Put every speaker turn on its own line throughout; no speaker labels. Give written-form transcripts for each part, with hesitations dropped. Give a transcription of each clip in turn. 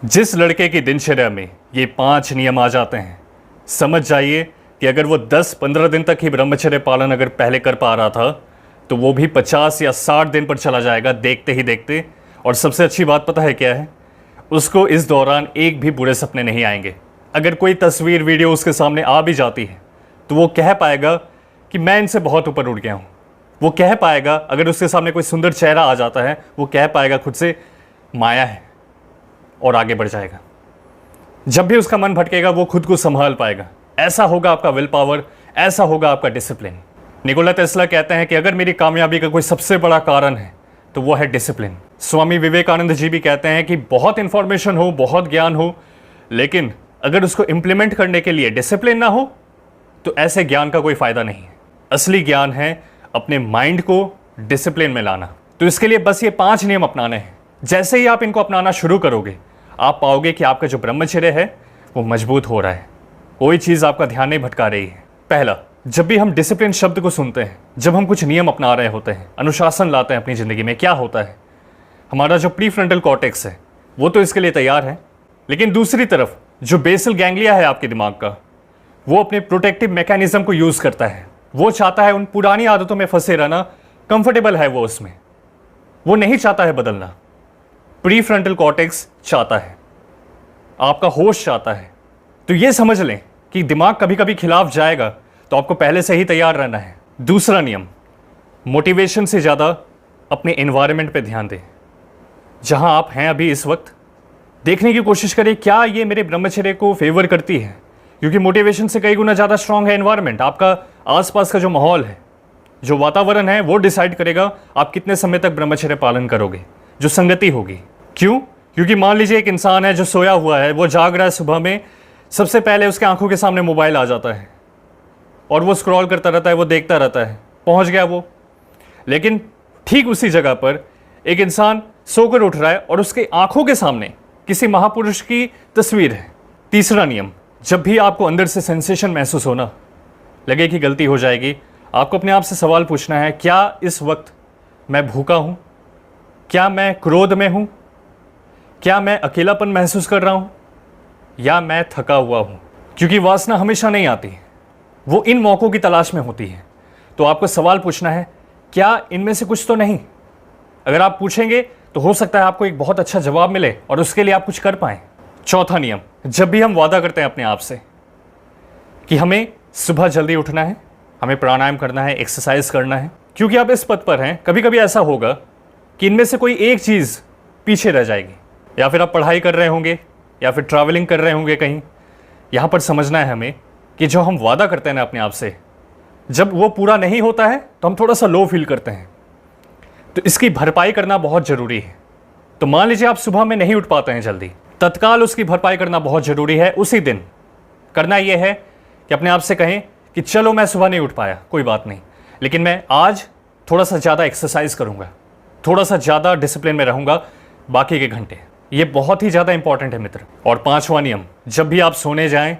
जिस लड़के की दिनचर्या में ये 5 नियम आ जाते हैं, समझ जाइए कि अगर वो 10-15 दिन तक ही ब्रह्मचर्य पालन अगर पहले कर पा रहा था तो वो भी 50 या 60 दिन पर चला जाएगा देखते ही देखते। और सबसे अच्छी बात पता है क्या है? उसको इस दौरान एक भी बुरे सपने नहीं आएंगे। अगर कोई तस्वीर वीडियो उसके सामने आ भी जाती है तो वो कह पाएगा कि मैं इनसे बहुत ऊपर उठ गया हूँ। वो कह पाएगा, अगर उसके सामने कोई सुंदर चेहरा आ जाता है वो कह पाएगा खुद से माया है और आगे बढ़ जाएगा। जब भी उसका मन भटकेगा वो खुद को संभाल पाएगा। ऐसा होगा आपका विल पावर, ऐसा होगा आपका डिसिप्लिन। निकोला टेस्ला कहते हैं कि अगर मेरी कामयाबी का कोई सबसे बड़ा कारण है तो वो है डिसिप्लिन। स्वामी विवेकानंद जी भी कहते हैं कि बहुत इंफॉर्मेशन हो, बहुत ज्ञान हो, लेकिन अगर उसको इंप्लीमेंट करने के लिए डिसिप्लिन ना हो तो ऐसे ज्ञान का कोई फायदा नहीं है। असली ज्ञान है अपने माइंड को डिसिप्लिन में लाना। तो इसके लिए बस ये 5 नियम अपनाने हैं। जैसे ही आप इनको अपनाना शुरू करोगे आप पाओगे कि आपका जो ब्रह्मचर्य है वो मजबूत हो रहा है, कोई चीज़ आपका ध्यान नहीं भटका रही है। पहला, जब भी हम डिसिप्लिन शब्द को सुनते हैं, जब हम कुछ नियम अपना रहे होते हैं, अनुशासन लाते हैं अपनी ज़िंदगी में, क्या होता है? हमारा जो प्रीफ्रंटल कॉर्टेक्स है वो तो इसके लिए तैयार है, लेकिन दूसरी तरफ जो बेसल गैंग्लिया है आपके दिमाग का, वो अपने प्रोटेक्टिव मैकेनिज्म को यूज़ करता है। वो चाहता है उन पुरानी आदतों में फंसे रहना, कंफर्टेबल है वो उसमें, वो नहीं चाहता है बदलना। प्रीफ्रंटल कॉर्टेक्स चाहता है, आपका होश चाहता है। तो ये समझ लें कि दिमाग कभी कभी खिलाफ जाएगा तो आपको पहले से ही तैयार रहना है। दूसरा नियम, मोटिवेशन से ज़्यादा अपने एनवायरनमेंट पे ध्यान दें। जहां आप हैं अभी इस वक्त, देखने की कोशिश करें क्या ये मेरे ब्रह्मचर्य को फेवर करती है, क्योंकि मोटिवेशन से कई गुना ज़्यादा स्ट्रांग है एनवायरनमेंट। आपका आसपास का जो माहौल है, जो वातावरण है, वो डिसाइड करेगा आप कितने समय तक ब्रह्मचर्य पालन करोगे, जो संगति होगी। क्यों? क्योंकि मान लीजिए एक इंसान है जो सोया हुआ है, वो जाग रहा है, सुबह में सबसे पहले उसके आंखों के सामने मोबाइल आ जाता है और वो स्क्रॉल करता रहता है, वो देखता रहता है, पहुंच गया वो। लेकिन ठीक उसी जगह पर एक इंसान सोकर उठ रहा है और उसके आंखों के सामने किसी महापुरुष की तस्वीर है। तीसरा नियम, जब भी आपको अंदर से सेंसेशन महसूस होना लगे कि गलती हो जाएगी, आपको अपने आप से सवाल पूछना है, क्या इस वक्त मैं भूखा हूं? क्या मैं क्रोध में हूं? क्या मैं अकेलापन महसूस कर रहा हूं? या मैं थका हुआ हूं? क्योंकि वासना हमेशा नहीं आती, वो इन मौक़ों की तलाश में होती है। तो आपको सवाल पूछना है, क्या इनमें से कुछ तो नहीं? अगर आप पूछेंगे तो हो सकता है आपको एक बहुत अच्छा जवाब मिले और उसके लिए आप कुछ कर पाएं। चौथा नियम, जब भी हम वादा करते हैं अपने आप से कि हमें सुबह जल्दी उठना है, हमें प्राणायाम करना है, एक्सरसाइज करना है, क्योंकि आप इस पद पर हैं, कभी कभी ऐसा होगा कि इनमें से कोई एक चीज़ पीछे रह जाएगी। या फिर आप पढ़ाई कर रहे होंगे या फिर ट्रैवलिंग कर रहे होंगे कहीं। यहाँ पर समझना है हमें कि जो हम वादा करते हैं ना अपने आप से, जब वो पूरा नहीं होता है तो हम थोड़ा सा लो फील करते हैं। तो इसकी भरपाई करना बहुत ज़रूरी है। तो मान लीजिए आप सुबह में नहीं उठ पाते हैं जल्दी, तत्काल उसकी भरपाई करना बहुत ज़रूरी है। उसी दिन करना यह है कि अपने आप से कहें कि चलो मैं सुबह नहीं उठ पाया, कोई बात नहीं, लेकिन मैं आज थोड़ा सा ज़्यादा एक्सरसाइज करूँगा, थोड़ा सा ज़्यादा डिसिप्लिन में रहूँगा बाकी के घंटे। ये बहुत ही ज़्यादा इंपॉर्टेंट है मित्र। और 5वां नियम, जब भी आप सोने जाएं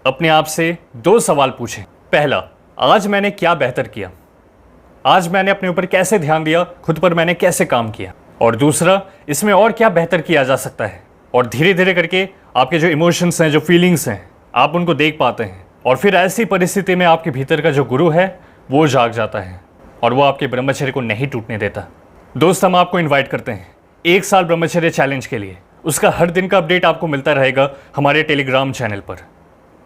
अपने आप से 2 सवाल पूछें। पहला, आज मैंने क्या बेहतर किया, आज मैंने अपने ऊपर कैसे ध्यान दिया, खुद पर मैंने कैसे काम किया। और दूसरा, इसमें और क्या बेहतर किया जा सकता है। और धीरे धीरे करके आपके जो इमोशंस हैं, जो फीलिंग्स हैं, आप उनको देख पाते हैं। और फिर ऐसी परिस्थिति में आपके भीतर का जो गुरु है वो जाग जाता है और वो आपके ब्रह्मचर्य को नहीं टूटने देता। दोस्त, हम आपको इन्वाइट करते हैं 1 साल ब्रह्मचर्य चैलेंज के लिए। उसका हर दिन का अपडेट आपको मिलता रहेगा हमारे टेलीग्राम चैनल पर,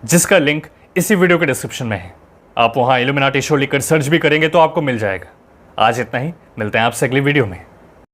जिसका लिंक इसी वीडियो के डिस्क्रिप्शन में है। आप वहाँ इल्यूमिनाटी शो लिखकर सर्च भी करेंगे तो आपको मिल जाएगा। आज इतना ही, मिलते हैं आपसे अगली वीडियो में।